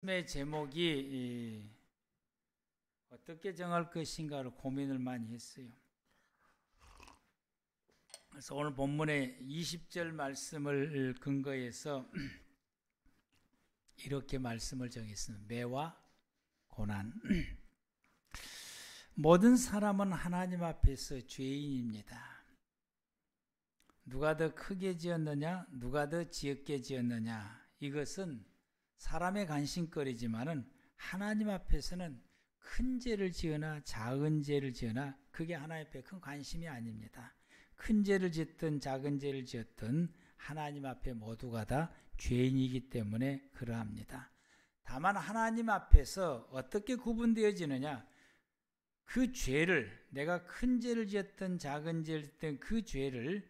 말씀의 제목이 어떻게 정할 것인가를 고민을 많이 했어요. 그래서 오늘 본문의 20절 말씀을 근거해서 이렇게 말씀을 정했습니다. 매와 고난. 모든 사람은 하나님 앞에서 죄인입니다. 누가 더 크게 지었느냐, 누가 더 지었게 지었느냐, 이것은 사람의 관심거리지만은 하나님 앞에서는 큰 죄를 지으나 작은 죄를 지으나 그게 하나님 앞에 큰 관심이 아닙니다. 큰 죄를 짓든 작은 죄를 지었든 하나님 앞에 모두가 다 죄인이기 때문에 그러합니다. 다만 하나님 앞에서 어떻게 구분되어지느냐, 그 죄를, 내가 큰 죄를 지었든 작은 죄를 지었든 그 죄를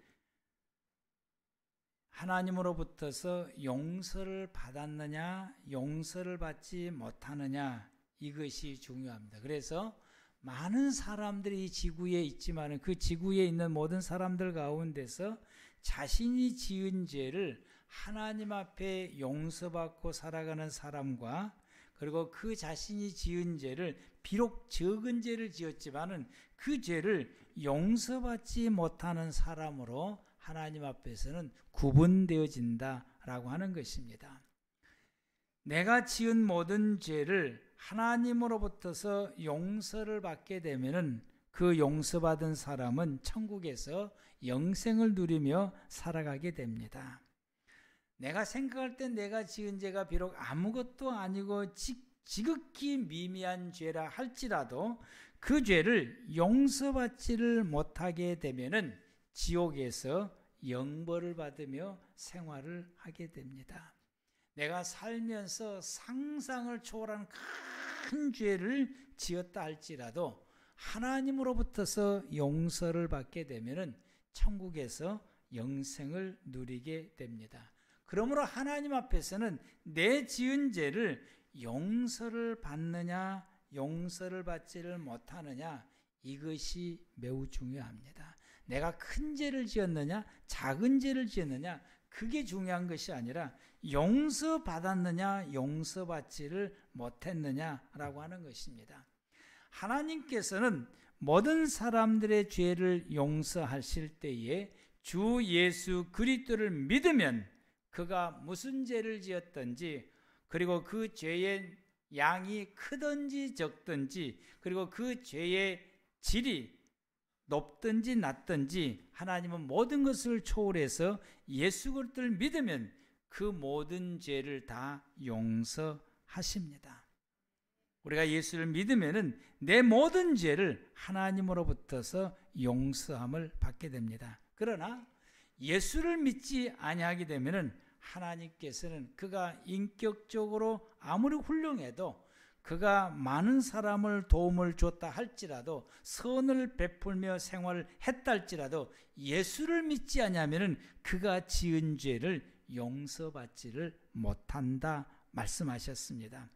하나님으로부터서 용서를 받았느냐, 용서를 받지 못하느냐, 이것이 중요합니다. 그래서 많은 사람들이 이 지구에 있지만 그 지구에 있는 모든 사람들 가운데서 자신이 지은 죄를 하나님 앞에 용서받고 살아가는 사람과, 그리고 그 자신이 지은 죄를 비록 적은 죄를 지었지만은 그 죄를 용서받지 못하는 사람으로 하나님 앞에서는 구분되어진다라고 하는 것입니다. 내가 지은 모든 죄를 하나님으로부터서 용서를 받게 되면은 그 용서받은 사람은 천국에서 영생을 누리며 살아가게 됩니다. 내가 생각할 때 내가 지은 죄가 비록 아무것도 아니고 지극히 미미한 죄라 할지라도 그 죄를 용서받지를 못하게 되면은 지옥에서 영벌을 받으며 생활을 하게 됩니다. 내가 살면서 상상을 초월한 큰 죄를 지었다 할지라도 하나님으로부터서 용서를 받게 되면은 천국에서 영생을 누리게 됩니다. 그러므로 하나님 앞에서는 내 지은 죄를 용서를 받느냐, 용서를 받지를 못하느냐, 이것이 매우 중요합니다. 내가 큰 죄를 지었느냐, 작은 죄를 지었느냐, 그게 중요한 것이 아니라 용서받았느냐, 용서받지를 못했느냐라고 하는 것입니다. 하나님께서는 모든 사람들의 죄를 용서하실 때에 주 예수 그리스도를 믿으면 그가 무슨 죄를 지었든지, 그리고 그 죄의 양이 크든지 적든지, 그리고 그 죄의 질이 높든지 낮든지 하나님은 모든 것을 초월해서 예수 그리스도를 믿으면 그 모든 죄를 다 용서하십니다. 우리가 예수를 믿으면은 내 모든 죄를 하나님으로부터서 용서함을 받게 됩니다. 그러나 예수를 믿지 아니하게 되면은 하나님께서는 그가 인격적으로 아무리 훌륭해도, 그가 많은 사람을 도움을 줬다 할지라도, 선을 베풀며 생활을 했다 할지라도 예수를 믿지 아니하면은 그가 지은 죄를 용서받지를 못한다 말씀하셨습니다.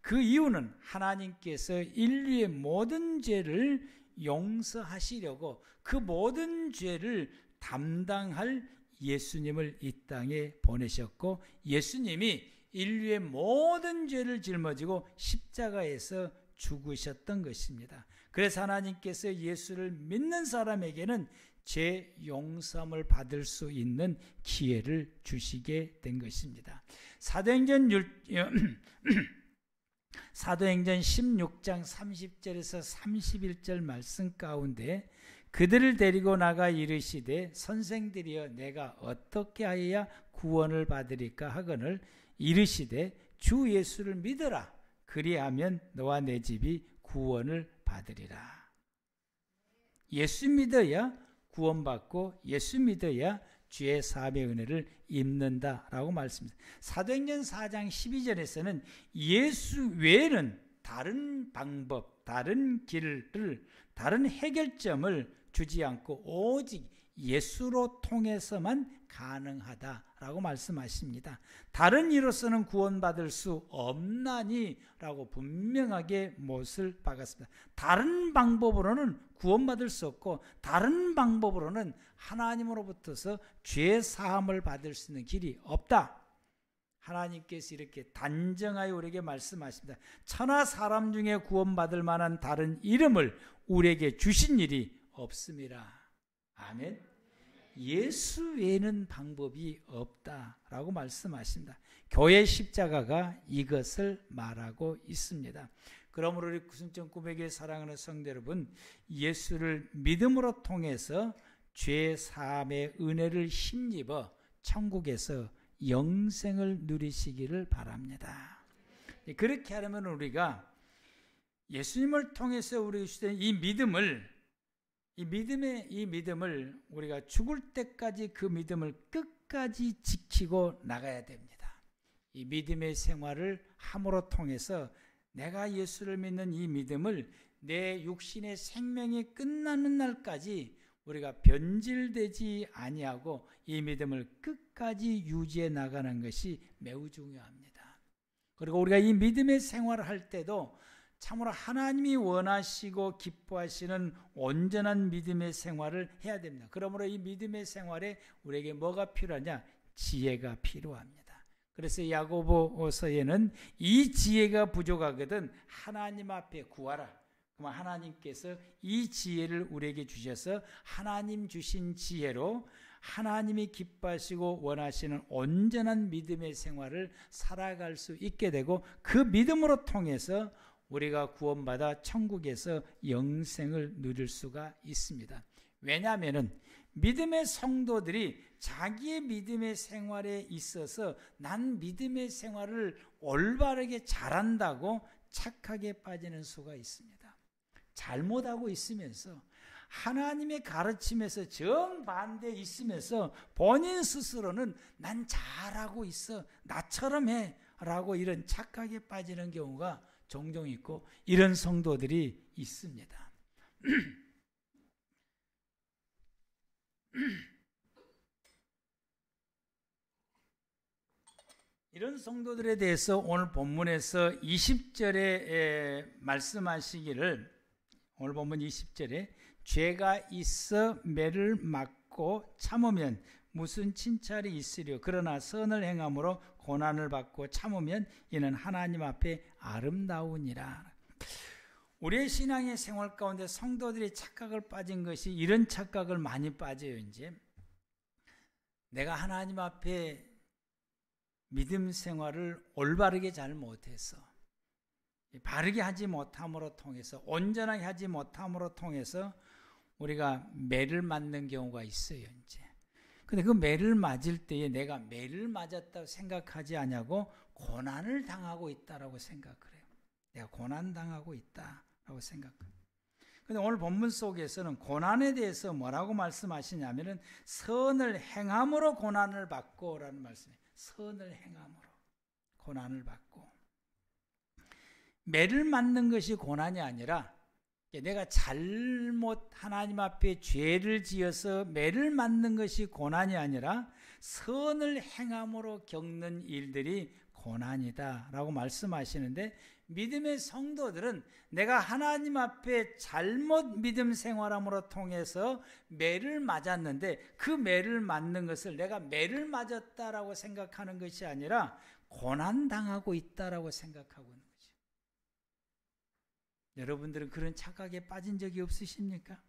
그 이유는 하나님께서 인류의 모든 죄를 용서하시려고 그 모든 죄를 담당할 예수님을 이 땅에 보내셨고, 예수님이 인류의 모든 죄를 짊어지고 십자가에서 죽으셨던 것입니다. 그래서 하나님께서 예수를 믿는 사람에게는 죄 용서함을 받을 수 있는 기회를 주시게 된 것입니다. 사도행전 16장 30절에서 31절 말씀 가운데 그들을 데리고 나가 이르시되 선생들이여 내가 어떻게 하여야 구원을 받으리까 하거늘 이르시되 주 예수를 믿어라. 그리하면 너와 내 집이 구원을 받으리라. 예수 믿어야 구원받고 예수 믿어야 주의 사함의 은혜를 입는다라고 말씀합니다. 사도행전 4장 12절에서는 예수 외에는 다른 방법, 다른 길을, 다른 해결점을 주지 않고 오직 예수로 통해서만 가능하다라고 말씀하십니다. 다른 이로서는 구원받을 수 없나니 라고 분명하게 못을 박았습니다. 다른 방법으로는 구원받을 수 없고 다른 방법으로는 하나님으로부터서 죄 사함을 받을 수 있는 길이 없다. 하나님께서 이렇게 단정하여 우리에게 말씀하십니다. 천하 사람 중에 구원받을 만한 다른 이름을 우리에게 주신 일이 없습니다. 아멘. 예수 외에는 방법이 없다라고 말씀하십니다. 교회 십자가가 이것을 말하고 있습니다. 그러므로 우리 구순천 꿈에게 사랑하는 성도 여러분, 예수를 믿음으로 통해서 죄 사함의 은혜를 힘입어 천국에서 영생을 누리시기를 바랍니다. 그렇게 하려면 우리가 예수님을 통해서 우리 주신 이 믿음을 우리가 죽을 때까지 그 믿음을 끝까지 지키고 나가야 됩니다. 이 믿음의 생활을 함으로 통해서 내가 예수를 믿는 이 믿음을 내 육신의 생명이 끝나는 날까지 우리가 변질되지 아니하고 이 믿음을 끝까지 유지해 나가는 것이 매우 중요합니다. 그리고 우리가 이 믿음의 생활을 할 때도 참으로 하나님이 원하시고 기뻐하시는 온전한 믿음의 생활을 해야 됩니다. 그러므로 이 믿음의 생활에 우리에게 뭐가 필요하냐? 지혜가 필요합니다. 그래서 야고보서에는 이 지혜가 부족하거든 하나님 앞에 구하라. 그러면 하나님께서 이 지혜를 우리에게 주셔서 하나님 주신 지혜로 하나님이 기뻐하시고 원하시는 온전한 믿음의 생활을 살아갈 수 있게 되고 그 믿음으로 통해서 우리가 구원받아 천국에서 영생을 누릴 수가 있습니다. 왜냐하면 믿음의 성도들이 자기의 믿음의 생활에 있어서 난 믿음의 생활을 올바르게 잘한다고 착하게 빠지는 수가 있습니다. 잘못하고 있으면서 하나님의 가르침에서 정반대에 있으면서 본인 스스로는 난 잘하고 있어, 나처럼 해 라고 이런 착하게 빠지는 경우가 종종 있고 이런 성도들이 있습니다. 이런 성도들에 대해서 오늘 본문에서 20절에 말씀하시기를, 오늘 본문 20절에 죄가 있어 매를 맞고 참으면 무슨 칭찬이 있으려. 그러나 선을 행함으로 고난을 받고 참으면 이는 하나님 앞에 아름다우니라. 우리의 신앙의 생활 가운데 성도들이 착각을 빠진 것이 이런 착각을 많이 빠져요. 이제 내가 하나님 앞에 믿음 생활을 올바르게 잘 못해서, 바르게 하지 못함으로 통해서, 온전하게 하지 못함으로 통해서 우리가 매를 맞는 경우가 있어요. 이제 근데 그 매를 맞을 때에 내가 매를 맞았다고 생각하지 않냐고 고난을 당하고 있다라고 생각을 해요. 내가 고난 당하고 있다라고 생각해요. 근데 오늘 본문 속에서는 고난에 대해서 뭐라고 말씀하시냐면은 선을 행함으로 고난을 받고라는 말씀이에요. 선을 행함으로 고난을 받고, 매를 맞는 것이 고난이 아니라 내가 잘못 하나님 앞에 죄를 지어서 매를 맞는 것이 고난이 아니라 선을 행함으로 겪는 일들이 고난이다라고 말씀하시는데, 믿음의 성도들은 내가 하나님 앞에 잘못 믿음 생활함으로 통해서 매를 맞았는데 그 매를 맞는 것을 내가 매를 맞았다라고 생각하는 것이 아니라 고난당하고 있다라고 생각하고 있는 거죠. 여러분들은 그런 착각에 빠진 적이 없으십니까?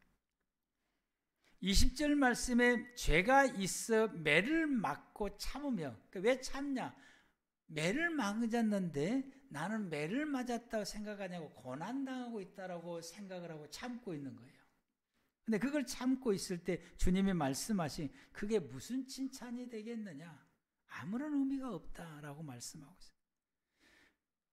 20절 말씀에 죄가 있어 매를 맞고 참으며, 왜 참냐? 매를 맞았는데 나는 매를 맞았다고 생각하냐고 고난당하고 있다라고 생각을 하고 참고 있는 거예요. 근데 그걸 참고 있을 때 주님이 말씀하신 그게 무슨 칭찬이 되겠느냐? 아무런 의미가 없다라고 말씀하고 있어요.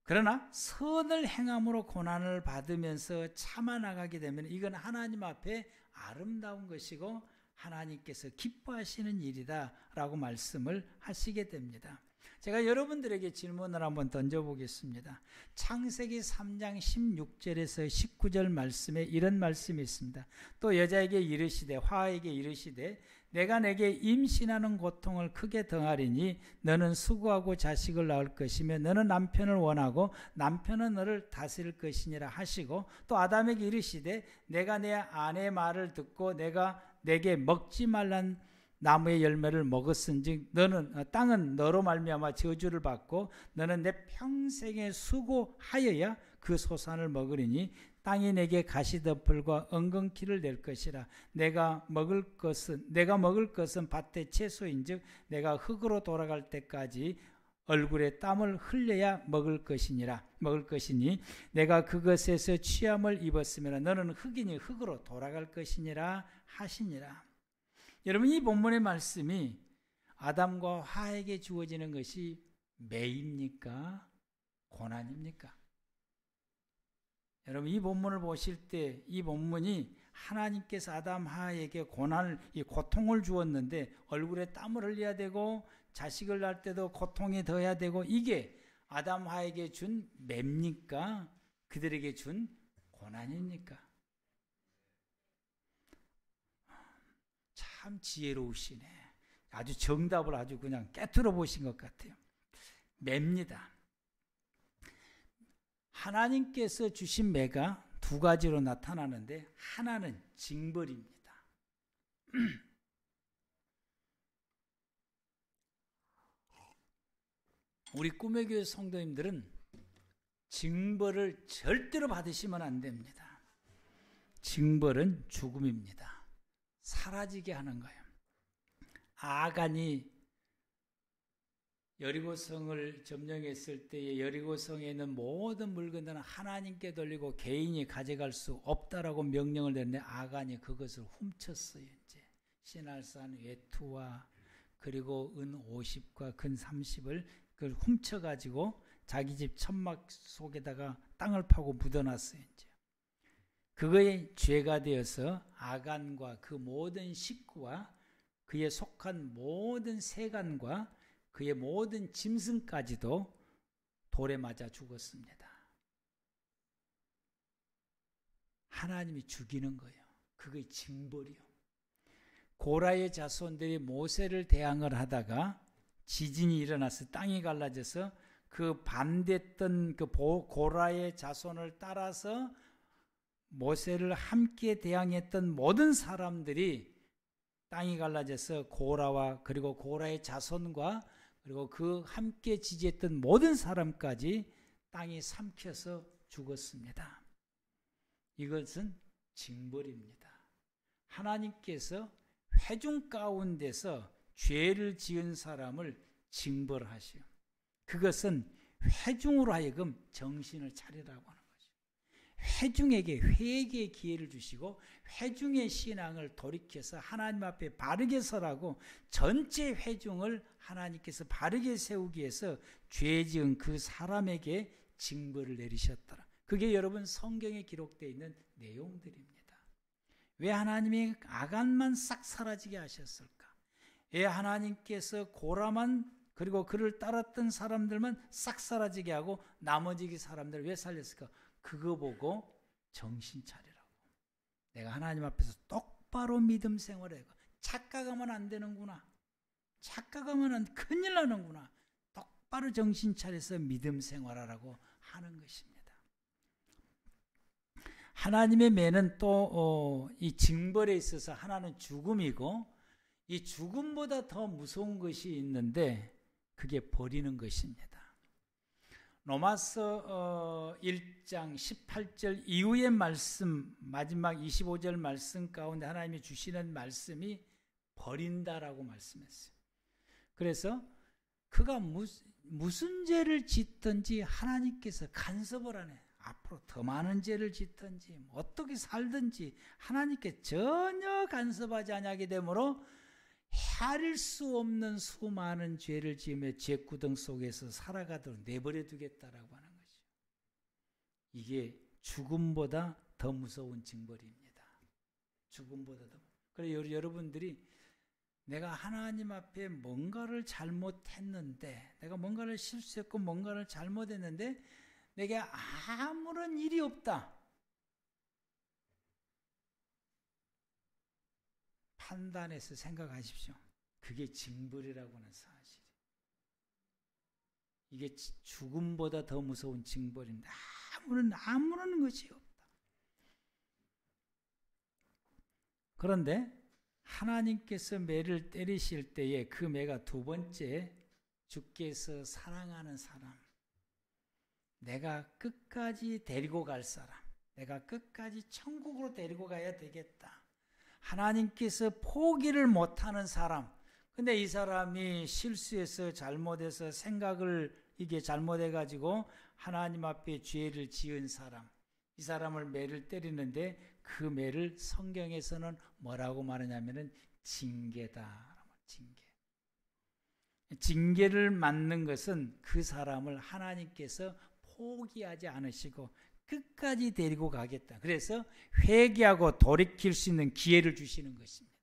그러나 선을 행함으로 고난을 받으면서 참아나가게 되면 이건 하나님 앞에 아름다운 것이고 하나님께서 기뻐하시는 일이다라고 말씀을 하시게 됩니다. 제가 여러분들에게 질문을 한번 던져보겠습니다. 창세기 3장 16절에서 19절 말씀에 이런 말씀이 있습니다. 또 여자에게 이르시되, 화에게 이르시되, 내가 내게 임신하는 고통을 크게 더하리니 너는 수고하고 자식을 낳을 것이며 너는 남편을 원하고 남편은 너를 다스릴 것이니라 하시고, 또 아담에게 이르시되, 내가 내 아내의 말을 듣고 내가 내게 먹지 말란 나무의 열매를 먹었은즉 너는 땅은 너로 말미암아 저주를 받고 너는 내 평생에 수고하여야 그 소산을 먹으리니 땅이 내게 가시덤불과 엉겅퀴를 낼 것이라. 내가 먹을 것은 밭의 채소인즉 내가 흙으로 돌아갈 때까지 얼굴에 땀을 흘려야 먹을 것이니 내가 그것에서 취함을 입었으면 너는 흙이니 흙으로 돌아갈 것이니라 하시니라. 여러분, 이 본문의 말씀이 아담과 하에게 주어지는 것이 매입니까? 고난입니까? 여러분, 이 본문을 보실 때 이 본문이 하나님께서 아담 하에게 고통을 주었는데 얼굴에 땀을 흘려야 되고 자식을 낳을 때도 고통이 더해야 되고, 이게 아담 하에게 준 매입니까? 그들에게 준 고난입니까? 참 지혜로우시네. 아주 정답을 아주 그냥 깨트려 보신 것 같아요. 매입니다. 하나님께서 주신 매가 두 가지로 나타나는데, 하나는 징벌입니다. 우리 꿈의 교회 성도님들은 징벌을 절대로 받으시면 안 됩니다. 징벌은 죽음입니다. 사라지게 하는 거예요. 아간이 여리고성을 점령했을 때에 여리고성에 있는 모든 물건들은 하나님께 돌리고 개인이 가져갈 수 없다라고 명령을 내렸는데 아간이 그것을 훔쳤어요. 이제 시날산 외투와 그리고 은 50과 근 30을 그걸 훔쳐가지고 자기 집 천막 속에다가 땅을 파고 묻어놨어요. 이제 그거의 죄가 되어서 아간과 그 모든 식구와 그에 속한 모든 세간과 그의 모든 짐승까지도 돌에 맞아 죽었습니다. 하나님이 죽이는 거예요. 그게 징벌이요. 고라의 자손들이 모세를 대항을 하다가 지진이 일어나서 땅이 갈라져서 그 반대했던 그 고라의 자손을 따라서 모세를 함께 대항했던 모든 사람들이 땅이 갈라져서 고라와 그리고 고라의 자손과 그리고 그 함께 지지했던 모든 사람까지 땅이 삼켜서 죽었습니다. 이것은 징벌입니다. 하나님께서 회중 가운데서 죄를 지은 사람을 징벌하시오. 그것은 회중으로 하여금 정신을 차리라고 하는 거죠. 회중에게 회개의 기회를 주시고 회중의 신앙을 돌이켜서 하나님 앞에 바르게 서라고 전체 회중을 하나님께서 바르게 세우기 위해서 죄 지은 그 사람에게 징벌을 내리셨더라. 그게 여러분 성경에 기록되어 있는 내용들입니다. 왜 하나님이 아간만 싹 사라지게 하셨을까? 왜 하나님께서 고라만 그리고 그를 따랐던 사람들만 싹 사라지게 하고 나머지 사람들을 왜 살렸을까? 그거 보고 정신 차리라고. 내가 하나님 앞에서 똑바로 믿음 생활해. 착각하면 안 되는구나. 착각하면 큰일 나는구나. 똑바로 정신 차려서 믿음 생활하라고 하는 것입니다. 하나님의 매는 또 이 징벌에 있어서 하나는 죽음이고, 이 죽음보다 더 무서운 것이 있는데 그게 버리는 것입니다. 로마서 1장 18절 이후의 말씀, 마지막 25절 말씀 가운데 하나님이 주시는 말씀이 버린다라고 말씀했어요. 그래서 그가 무슨 죄를 짓든지 하나님께서 간섭을 안 해요. 앞으로 더 많은 죄를 짓든지 어떻게 살든지 하나님께 전혀 간섭하지 아니하게 되므로 헤아릴 수 없는 수많은 죄를 지으며 죄구덩 속에서 살아가도록 내버려 두겠다라고 하는 거죠. 이게 죽음보다 더 무서운 징벌입니다. 죽음보다 더. 그래서 여러분들이 내가 하나님 앞에 뭔가를 잘못했는데, 내가 뭔가를 실수했고 뭔가를 잘못했는데 내게 아무런 일이 없다. 판단해서 생각하십시오. 그게 징벌이라고 하는 사실. 이게 죽음보다 더 무서운 징벌입니다. 아무런 것이 없다. 그런데 하나님께서 매를 때리실 때에 그 매가 두 번째, 주께서 사랑하는 사람, 내가 끝까지 데리고 갈 사람, 내가 끝까지 천국으로 데리고 가야 되겠다. 하나님께서 포기를 못하는 사람. 근데 이 사람이 실수해서 잘못해서 생각을 이게 잘못해가지고 하나님 앞에 죄를 지은 사람, 이 사람을 매를 때리는데 그 매를 성경에서는 뭐라고 말하냐면은 징계다. 징계. 징계를 맞는 것은 그 사람을 하나님께서 포기하지 않으시고 끝까지 데리고 가겠다. 그래서 회개하고 돌이킬 수 있는 기회를 주시는 것입니다.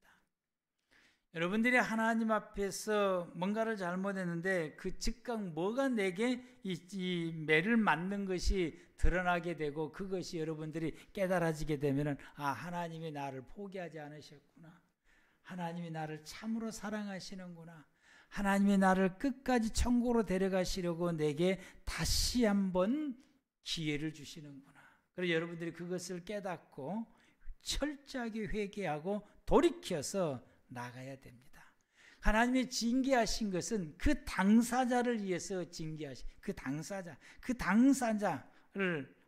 여러분들이 하나님 앞에서 뭔가를 잘못했는데 그 즉각 뭐가 내게 이 매를 맞는 것이 드러나게 되고 그것이 여러분들이 깨달아지게 되면 하나님이 나를 포기하지 않으셨구나. 하나님이 나를 참으로 사랑하시는구나. 하나님이 나를 끝까지 천국으로 데려가시려고 내게 다시 한번 기회를 주시는구나. 그래서 여러분들이 그것을 깨닫고 철저하게 회개하고 돌이켜서 나가야 됩니다. 하나님이 징계하신 것은 그 당사자를 위해서 징계하신 그 당사자를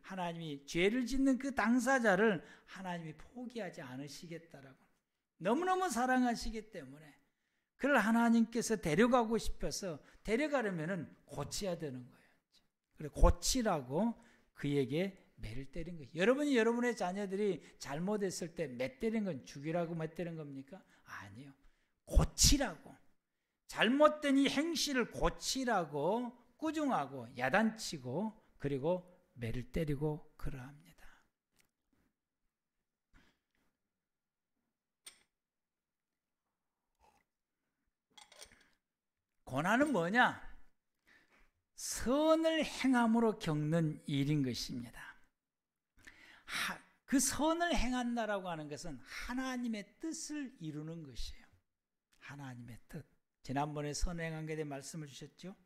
하나님이 죄를 짓는 그 당사자를 하나님이 포기하지 않으시겠다라고 너무너무 사랑하시기 때문에 그를 하나님께서 데려가고 싶어서 데려가려면 고쳐야 되는 거예요. 그래 고치라고 그에게 매를 때린 거예요. 여러분이 여러분의 자녀들이 잘못했을 때 매 때린 건 죽이라고 매 때린 겁니까? 아니요. 고치라고. 잘못된 이 행실을 고치라고 꾸중하고 야단치고 그리고 매를 때리고 그러합니다. 고난은 뭐냐? 선을 행함으로 겪는 일인 것입니다. 그 선을 행한다라고 하는 것은 하나님의 뜻을 이루는 것이에요. 하나님의 뜻. 지난번에 선을 행한 것에 대해 말씀을 주셨죠?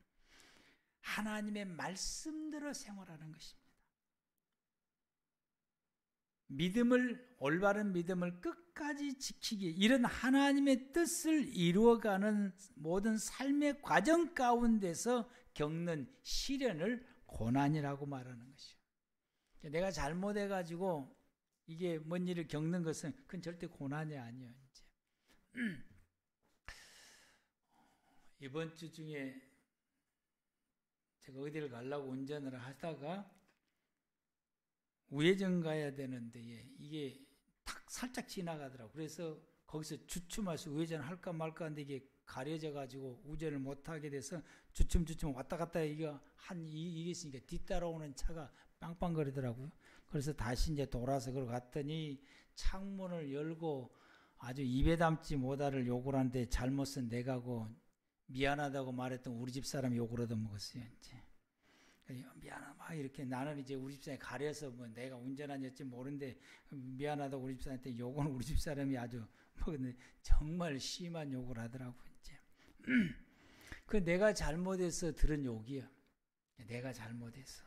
하나님의 말씀대로 생활하는 것입니다. 올바른 믿음을 끝까지 지키기, 이런 하나님의 뜻을 이루어가는 모든 삶의 과정 가운데서 겪는 시련을 고난이라고 말하는 것이죠. 내가 잘못해가지고 이게 뭔 일을 겪는 것은 그건 절대 고난이 아니에요. 이제. 이번 주 중에 제가 어디를 가려고 운전을 하다가 우회전 가야 되는데 이게 탁 살짝 지나가더라고요. 그래서 거기서 주춤해서 우회전 할까 말까 하는데 이게 가려져 가지고 우회전을 못하게 돼서 주춤 왔다 갔다 이게 있으니까 뒤따라오는 차가 빵빵거리더라고요. 그래서 다시 이제 돌아서 그러고 갔더니 창문을 열고 아주 입에 담지 못할 욕을 하는데 잘못은 내가고 미안하다고 말했던 우리 집 사람이 욕을 얻어먹었어요. 이제. 미안하다 막 이렇게 나는 이제 우리 집사람이 가려서 뭐 내가 운전한 여지 모르는데 미안하다고 우리 집사람한테 욕은 우리 집사람이 아주 먹었는데 정말 심한 욕을 하더라고요. 이제. 그 내가 잘못해서 들은 욕이야. 내가 잘못해서.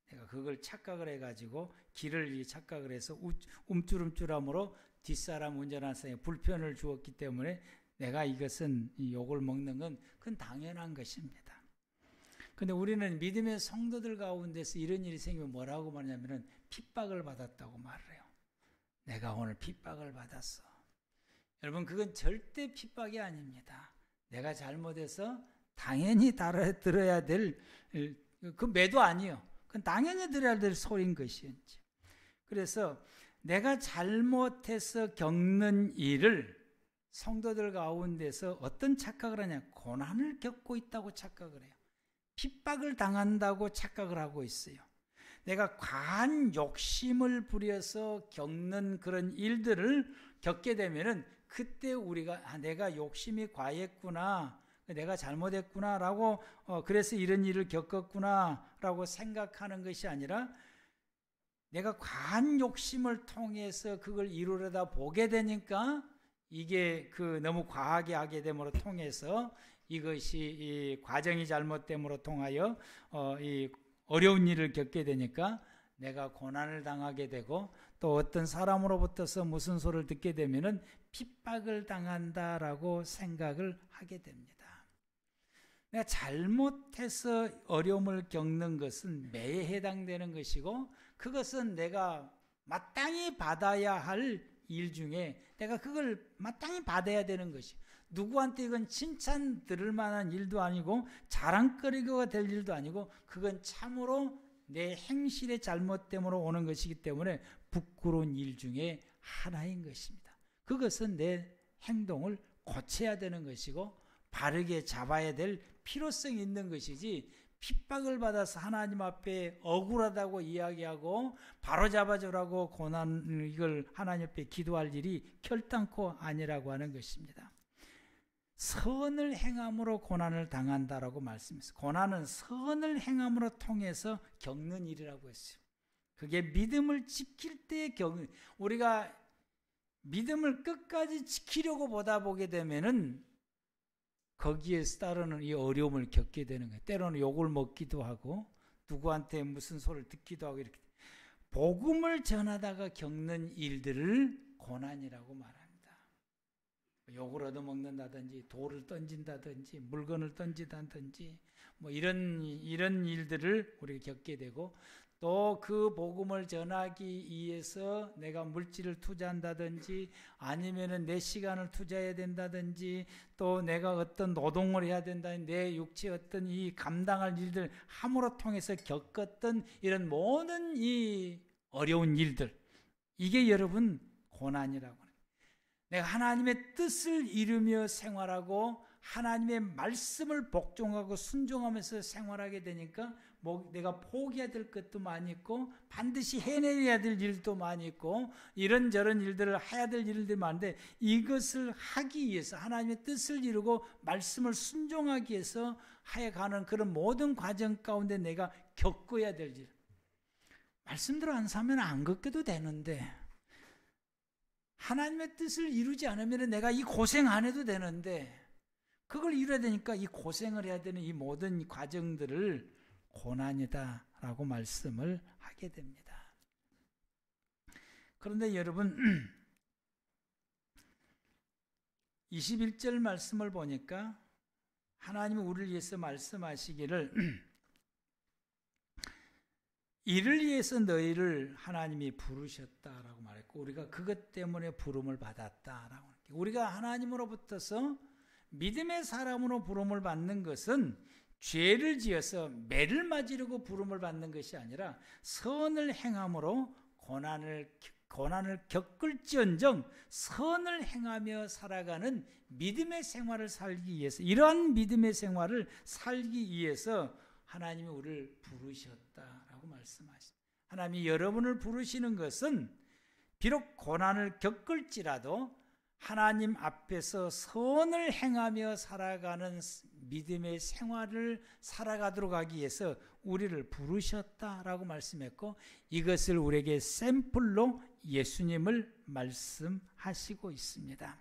내가 그걸 착각을 해가지고 길을 착각을 해서 움찔움찔함으로 뒷사람 운전하는 사람에 불편을 주었기 때문에 내가 이것은 이 욕을 먹는 건 그건 당연한 것입니다. 근데 우리는 믿음의 성도들 가운데서 이런 일이 생기면 뭐라고 말하냐면은 핍박을 받았다고 말을 해요. 내가 오늘 핍박을 받았어. 여러분 그건 절대 핍박이 아닙니다. 내가 잘못해서 당연히 들어야 될 그 매도 아니에요. 그건 당연히 들어야 될 소리인 것이죠. 그래서 내가 잘못해서 겪는 일을 성도들 가운데서 어떤 착각을 하냐? 고난을 겪고 있다고 착각을 해요. 핍박을 당한다고 착각을 하고 있어요. 내가 과한 욕심을 부려서 겪는 그런 일들을 겪게 되면은 그때 우리가 내가 욕심이 과했구나, 내가 잘못했구나라고 그래서 이런 일을 겪었구나라고 생각하는 것이 아니라 내가 과한 욕심을 통해서 그걸 이루려다 보게 되니까 이게 너무 과하게 하게 됨으로 통해서 이것이 이 과정이 잘못됨으로 통하여 이 어려운 일을 겪게 되니까 내가 고난을 당하게 되고 또 어떤 사람으로부터서 무슨 소리를 듣게 되면은 핍박을 당한다라고 생각을 하게 됩니다. 내가 잘못해서 어려움을 겪는 것은 매에 해당되는 것이고 그것은 내가 마땅히 받아야 할 일 중에 내가 그걸 마땅히 받아야 되는 것이 누구한테 이건 칭찬 들을 만한 일도 아니고 자랑거리가 될 일도 아니고 그건 참으로 내 행실의 잘못됨으로 오는 것이기 때문에 부끄러운 일 중에 하나인 것입니다. 그것은 내 행동을 고쳐야 되는 것이고 바르게 잡아야 될 필요성이 있는 것이지 핍박을 받아서 하나님 앞에 억울하다고 이야기하고 바로잡아주라고 이걸 하나님 앞에 기도할 일이 결단코 아니라고 하는 것입니다. 선을 행함으로 고난을 당한다라고 말씀했어요. 고난은 선을 행함으로 통해서 겪는 일이라고 했어요. 그게 믿음을 지킬 때 우리가 믿음을 끝까지 지키려고 보다 보게 되면은 거기에 따르는 이 어려움을 겪게 되는 거예요. 때로는 욕을 먹기도 하고 누구한테 무슨 소리를 듣기도 하고 이렇게 복음을 전하다가 겪는 일들을 고난이라고 말합니다. 욕을 얻어먹는다든지 돌을 던진다든지 물건을 던진다든지 뭐 이런 일들을 우리가 겪게 되고 또 그 복음을 전하기 위해서 내가 물질을 투자한다든지 아니면은 내 시간을 투자해야 된다든지 또 내가 어떤 노동을 해야 된다든지 내 육체 어떤 이 감당할 일들 함으로 통해서 겪었던 이런 모든 이 어려운 일들 이게 여러분 고난이라고 해요. 내가 하나님의 뜻을 이루며 생활하고 하나님의 말씀을 복종하고 순종하면서 생활하게 되니까 내가 포기해야 될 것도 많이 있고 반드시 해내야 될 일도 많이 있고 이런저런 일들을 해야 될 일들이 많은데 이것을 하기 위해서 하나님의 뜻을 이루고 말씀을 순종하기 위해서 해가는 그런 모든 과정 가운데 내가 겪어야 될 일 말씀대로 안 사면 안 겪어도 되는데 하나님의 뜻을 이루지 않으면 내가 이 고생 안 해도 되는데 그걸 이뤄야 되니까 이 고생을 해야 되는 이 모든 과정들을 고난이다라고 말씀을 하게 됩니다. 그런데 여러분 21절 말씀을 보니까 하나님이 우리를 위해서 말씀하시기를 이를 위해서 너희를 하나님이 부르셨다라고 말했고 우리가 그것 때문에 부름을 받았다라고 우리가 하나님으로부터서 믿음의 사람으로 부름을 받는 것은 죄를 지어서 매를 맞으려고 부름을 받는 것이 아니라 선을 행함으로 고난을 겪을지언정 선을 행하며 살아가는 믿음의 생활을 살기 위해서 이러한 믿음의 생활을 살기 위해서 하나님이 우리를 부르셨다라고 말씀하십니다. 하나님이 여러분을 부르시는 것은 비록 고난을 겪을지라도 하나님 앞에서 선을 행하며 살아가는 믿음의 생활을 살아가도록 하기 위해서 우리를 부르셨다라고 말씀했고 이것을 우리에게 샘플로 예수님을 말씀하시고 있습니다.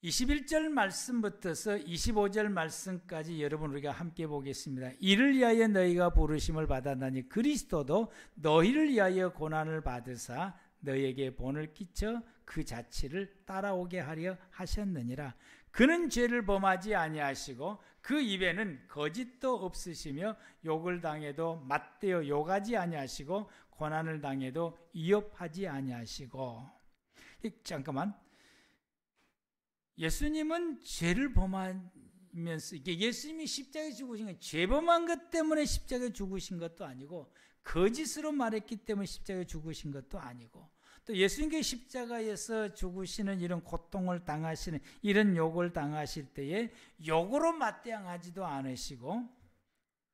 21절 말씀부터서 25절 말씀까지 여러분 우리가 함께 보겠습니다. 이를 위하여 너희가 부르심을 받았나니 그리스도도 너희를 위하여 고난을 받으사 너희에게 본을 끼쳐 그 자취를 따라오게 하려 하셨느니라. 그는 죄를 범하지 아니하시고 그 입에는 거짓도 없으시며 욕을 당해도 맞대어 욕하지 아니하시고 고난을 당해도 위협하지 아니하시고. 잠깐만. 예수님은 죄를 범하면서 이게 예수님이 십자가에 죽으신 건 죄 범한 것 때문에 십자가에 죽으신 것도 아니고 거짓으로 말했기 때문에 십자가에 죽으신 것도 아니고 또 예수님께 십자가에서 죽으시는 이런 고통을 당하시는 이런 욕을 당하실 때에 욕으로 맞대응하지도 않으시고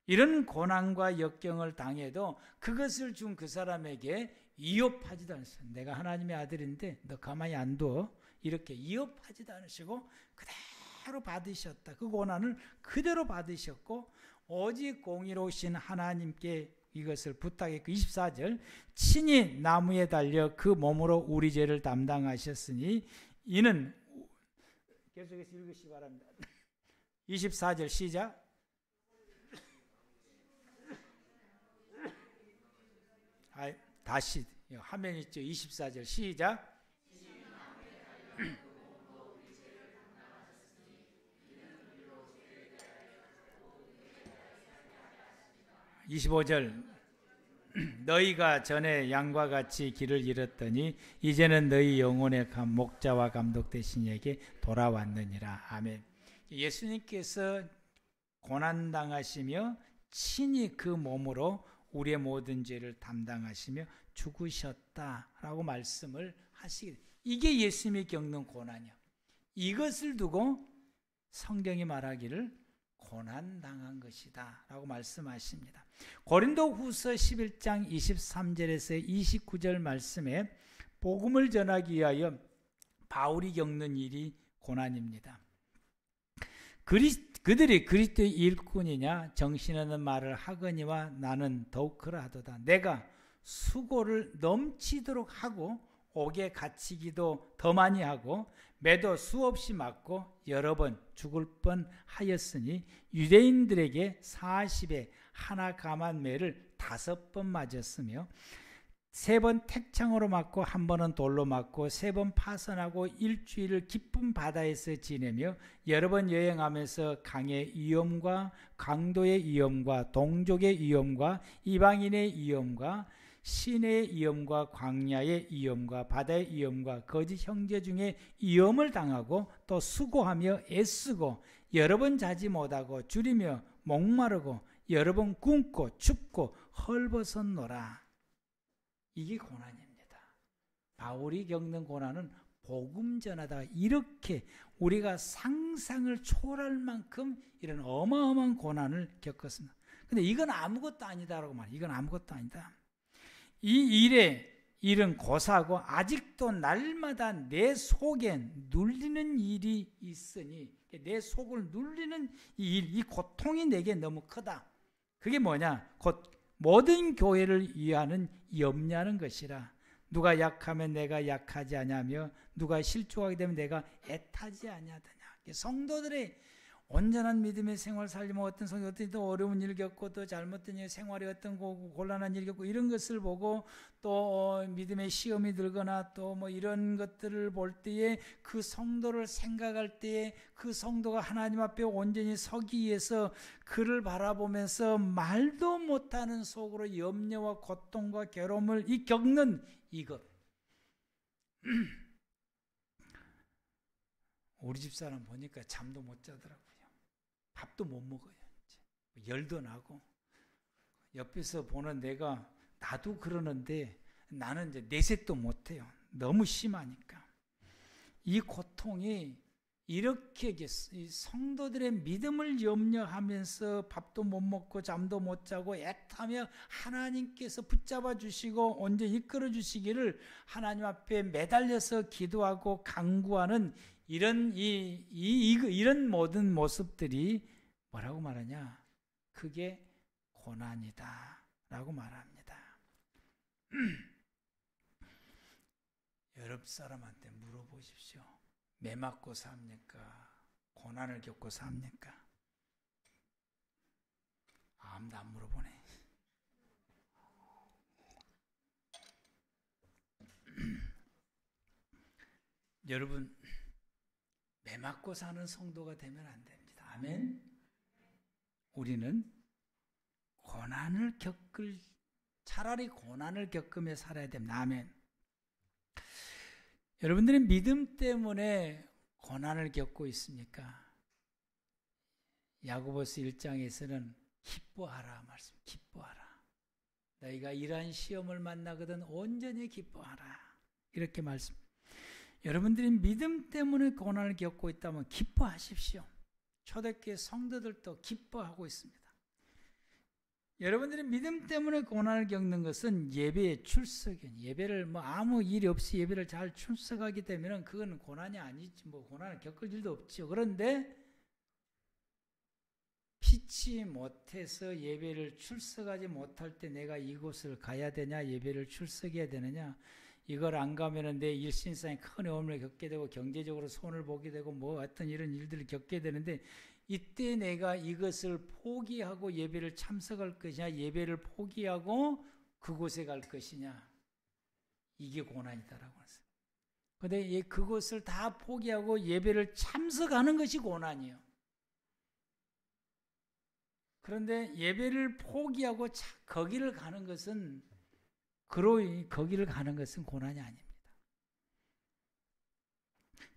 이런 고난과 역경을 당해도 그것을 준 그 사람에게 위협하지도 않으셨어요. 내가 하나님의 아들인데 너 가만히 안 둬. 이렇게 위협하지도 않으시고 그대로 받으셨다. 그 고난을 그대로 받으셨고 오직 공의로우신 하나님께 이것을 부탁했고 24절 친히 나무에 달려 그 몸으로 우리 죄를 담당하셨으니 이는 계속해서 읽으시기 바랍니다. 24절 시작. 다시 화면 있죠. 24절 시작. 25절 너희가 전에 양과 같이 길을 잃었더니 이제는 너희 영혼의 목자와 감독 되신 이에게 돌아왔느니라. 아멘. 예수님께서 고난당하시며 친히 그 몸으로 우리의 모든 죄를 담당하시며 죽으셨다라고 말씀을 하시게. 이게 예수님이 겪는 고난이요. 이것을 두고 성경이 말하기를 고난당한 것이다 라고 말씀하십니다. 고린도후서 11장 23절에서 29절 말씀에 복음을 전하기 위하여 바울이 겪는 일이 고난입니다. 그들이 그리스도의 일꾼이냐 정신없는 말을 하거니와 나는 더욱 그러하도다. 내가 수고를 넘치도록 하고 옥에 갇히기도 더 많이 하고 매도 수없이 맞고 여러 번 죽을 뻔하였으니 유대인들에게 40에 하나 감한 매를 5번 맞았으며 3번 택창으로 맞고 1번은 돌로 맞고 3번 파선하고 일주일을 깊은 바다에서 지내며 여러 번 여행하면서 강의 위험과 강도의 위험과 동족의 위험과 이방인의 위험과 시내의 위험과 광야의 위험과 바다의 위험과 거짓 형제 중에 위험을 당하고 또 수고하며 애쓰고 여러 번 자지 못하고 줄이며 목마르고 여러 번 굶고 춥고 헐벗었노라. 이게 고난입니다. 바울이 겪는 고난은 복음 전하다가 이렇게 우리가 상상을 초월할 만큼 이런 어마어마한 고난을 겪었습니다. 근데 이건 아무것도 아니다라고 말해요. 이건 아무것도 아니다. 이 일은 고사하고 아직도 날마다 내 속에 눌리는 일이 있으니 내 속을 눌리는 이 고통이 내게 너무 크다. 그게 뭐냐? 곧 모든 교회를 위하는 염려하는 것이라. 누가 약하면 내가 약하지 아니하며 누가 실족하게 되면 내가 애타지 아니하더냐. 성도들의 온전한 믿음의 생활 살려면 어떤 성이 어떤 또 어려운 일 겪고 또 잘못된 생활이 어떤 곤란한 일 겪고 이런 것을 보고 또 믿음의 시험이 들거나 또 뭐 이런 것들을 볼 때에 그 성도를 생각할 때에 그 성도가 하나님 앞에 온전히 서기 위해서 그를 바라보면서 말도 못하는 속으로 염려와 고통과 괴로움을 겪는 이것. 우리 집사람 보니까 잠도 못 자더라고요. 밥도 못 먹어요. 열도 나고 옆에서 보는 내가 나도 그러는데 나는 이제 내색도 못 해요. 너무 심하니까. 이 고통이 이렇게 성도들의 믿음을 염려하면서 밥도 못 먹고 잠도 못 자고 애타며 하나님께서 붙잡아 주시고 온전히 이끌어 주시기를 하나님 앞에 매달려서 기도하고 간구하는 이런 모든 모습들이 뭐라고 말하냐? 그게 고난이다 라고 말합니다. 여러 사람한테 물어보십시오. 매 맞고 삽니까? 고난을 겪고 삽니까? 아무도 안 물어보네. 여러분, 매 맞고 사는 성도가 되면 안 됩니다. 아멘. 우리는 차라리 고난을 겪으며 살아야 됩니다. 아멘. 여러분들이 믿음 때문에 고난을 겪고 있습니까? 야고보서 1장에서는 기뻐하라 말씀. 기뻐하라. 너희가 이러한 시험을 만나거든 온전히 기뻐하라. 이렇게 말씀. 여러분들이 믿음 때문에 고난을 겪고 있다면 기뻐하십시오. 초대교회 성도들도 기뻐하고 있습니다. 여러분들이 믿음 때문에 고난을 겪는 것은 예배의 출석이에요. 예배를 아무 일이 없이 예배를 잘 출석하게 되면 그건 고난이 아니지. 고난을 겪을 일도 없죠. 그런데 피치 못해서 예배를 출석하지 못할 때 내가 이곳을 가야 되냐, 예배를 출석해야 되느냐, 이걸 안 가면은 내 일신상에 큰 어려움을 겪게 되고 경제적으로 손을 보게 되고 어떤 이런 일들을 겪게 되는데 이때 내가 이것을 포기하고 예배를 참석할 것이냐, 예배를 포기하고 그곳에 갈 것이냐. 이게 고난이다라고 했어요. 그런데 그것을 다 포기하고 예배를 참석하는 것이 고난이에요. 그런데 예배를 포기하고 거기를 가는 것은 거기를 가는 것은 고난이 아닙니다.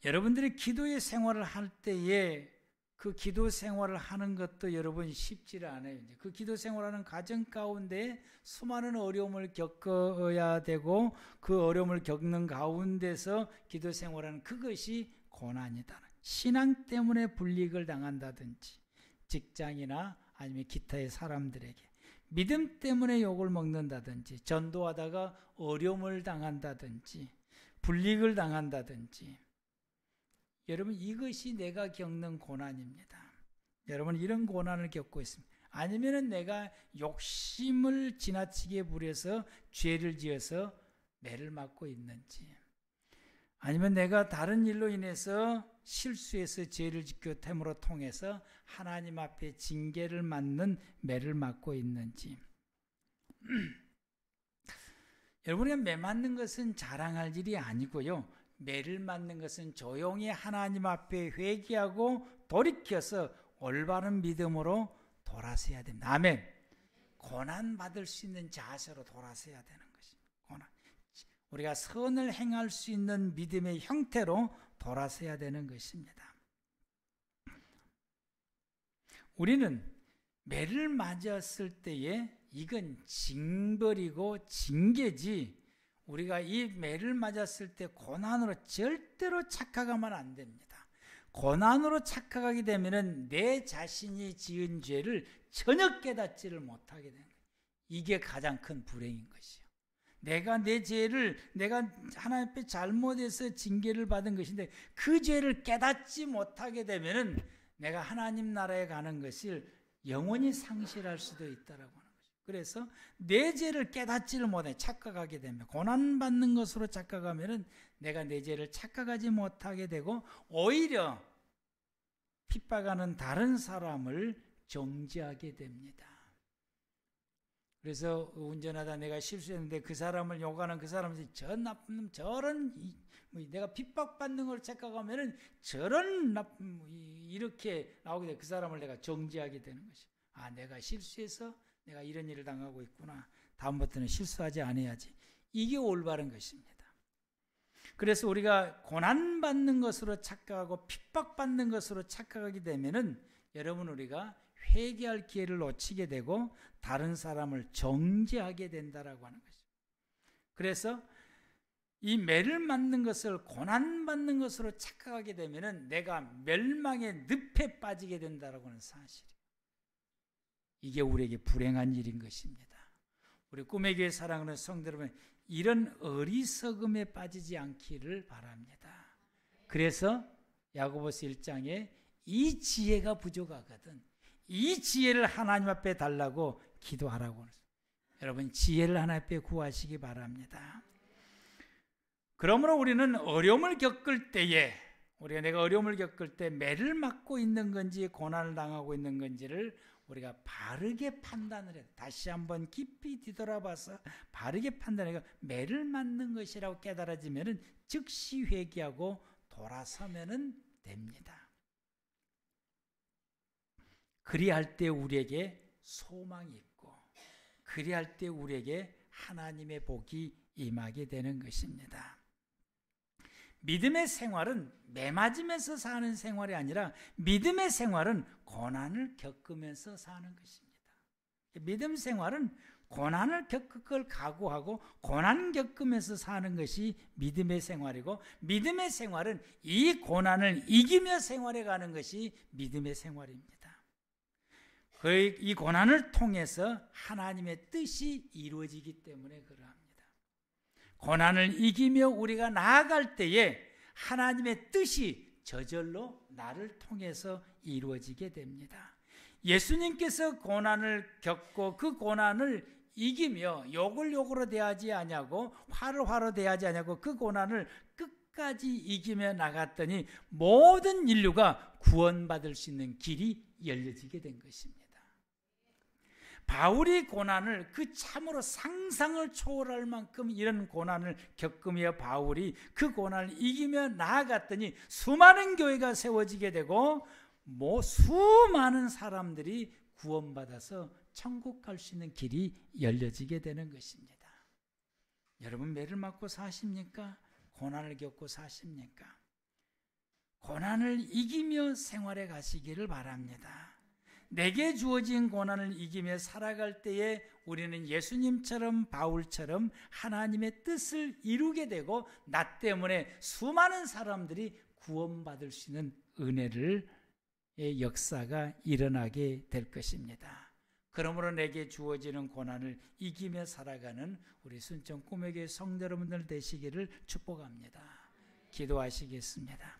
여러분들이 기도의 생활을 할 때에 그 기도 생활을 하는 것도 여러분 쉽지를 않아요. 그 기도 생활하는 과정 가운데 수많은 어려움을 겪어야 되고 그 어려움을 겪는 가운데서 기도 생활하는 그것이 고난이다. 신앙 때문에 불이익을 당한다든지 직장이나 아니면 기타의 사람들에게 믿음 때문에 욕을 먹는다든지 전도하다가 어려움을 당한다든지 불이익을 당한다든지 여러분 이것이 내가 겪는 고난입니다. 여러분 이런 고난을 겪고 있습니다. 아니면은 내가 욕심을 지나치게 부려서 죄를 지어서 매를 맞고 있는지 아니면 내가 다른 일로 인해서 실수해서 죄를 짓고 됨으로 통해서 하나님 앞에 징계를 맞는 매를 맞고 있는지 여러분이 매 맞는 것은 자랑할 일이 아니고요. 매를 맞는 것은 조용히 하나님 앞에 회개하고 돌이켜서 올바른 믿음으로 돌아서야 됩니다. 아멘. 고난 받을 수 있는 자세로 돌아서야 되는 것입니다. 고난. 우리가 선을 행할 수 있는 믿음의 형태로 돌아서야 되는 것입니다. 우리는 매를 맞았을 때에 이건 징벌이고 징계지 우리가 이 매를 맞았을 때 고난으로 절대로 착각하면 안 됩니다. 고난으로 착각하게 되면 내 자신이 지은 죄를 전혀 깨닫지를 못하게 되는 거예요. 이게 가장 큰 불행인 것이요. 내가 내 죄를 내가 하나님 앞에 잘못해서 징계를 받은 것인데 그 죄를 깨닫지 못하게 되면 내가 하나님 나라에 가는 것을 영원히 상실할 수도 있다라고 하는 거죠. 그래서 내 죄를 깨닫지를 못해 착각하게 되면 고난받는 것으로 착각하면 내가 내 죄를 착각하지 못하게 되고 오히려 핍박하는 다른 사람을 정죄하게 됩니다. 그래서 운전하다 내가 실수했는데 그 사람을 욕하는 그 사람이 저 나쁜 놈 저런 내가 핍박받는 걸 착각하면 저런 나쁜 이렇게 나오게 돼 그 사람을 내가 정죄하게 되는 것이. 아 내가 실수해서 내가 이런 일을 당하고 있구나. 다음부터는 실수하지 않아야지. 이게 올바른 것입니다. 그래서 우리가 고난받는 것으로 착각하고 핍박받는 것으로 착각하게 되면은 여러분 우리가 회개할 기회를 놓치게 되고 다른 사람을 정죄하게 된다라고 하는 것이죠. 그래서 이 매를 맞는 것을 고난받는 것으로 착각하게 되면은 내가 멸망의 늪에 빠지게 된다라고 하는 사실이에요. 이게 우리에게 불행한 일인 것입니다. 우리 꿈의 교회 사랑하는 성도 여러분, 이런 어리석음에 빠지지 않기를 바랍니다. 그래서 야고보서 1장에 이 지혜가 부족하거든. 이 지혜를 하나님 앞에 달라고 기도하라고. 여러분 지혜를 하나님 앞에 구하시기 바랍니다. 그러므로 우리는 어려움을 겪을 때에 우리가 내가 어려움을 겪을 때 매를 맞고 있는 건지 고난을 당하고 있는 건지를 우리가 바르게 판단을 해요. 다시 한번 깊이 뒤돌아봐서 바르게 판단해서 매를 맞는 것이라고 깨달아지면 즉시 회개하고 돌아서면 됩니다. 그리할 때 우리에게 소망이 있고 그리할 때 우리에게 하나님의 복이 임하게 되는 것입니다. 믿음의 생활은 매 맞으면서 사는 생활이 아니라 믿음의 생활은 고난을 겪으면서 사는 것입니다. 믿음 생활은 고난을 겪을 걸 각오하고 고난 겪으면서 사는 것이 믿음의 생활이고 믿음의 생활은 이 고난을 이기며 생활해 가는 것이 믿음의 생활입니다. 이 고난을 통해서 하나님의 뜻이 이루어지기 때문에 그러합니다. 고난을 이기며 우리가 나아갈 때에 하나님의 뜻이 저절로 나를 통해서 이루어지게 됩니다. 예수님께서 고난을 겪고 그 고난을 이기며 욕을 욕으로 대하지 아니하고 화를 화로 대하지 아니하고 그 고난을 끝까지 이기며 나갔더니 모든 인류가 구원받을 수 있는 길이 열려지게 된 것입니다. 바울이 고난을 그 참으로 상상을 초월할 만큼 이런 고난을 겪으며 바울이 그 고난을 이기며 나아갔더니 수많은 교회가 세워지게 되고 수많은 사람들이 구원받아서 천국 갈 수 있는 길이 열려지게 되는 것입니다. 여러분 매를 맞고 사십니까? 고난을 겪고 사십니까? 고난을 이기며 생활해 가시기를 바랍니다. 내게 주어진 고난을 이기며 살아갈 때에 우리는 예수님처럼 바울처럼 하나님의 뜻을 이루게 되고 나 때문에 수많은 사람들이 구원받을 수 있는 은혜의 역사가 일어나게 될 것입니다. 그러므로 내게 주어지는 고난을 이기며 살아가는 우리 순천 꿈의 교회 성도 여러분들 되시기를 축복합니다. 기도하시겠습니다.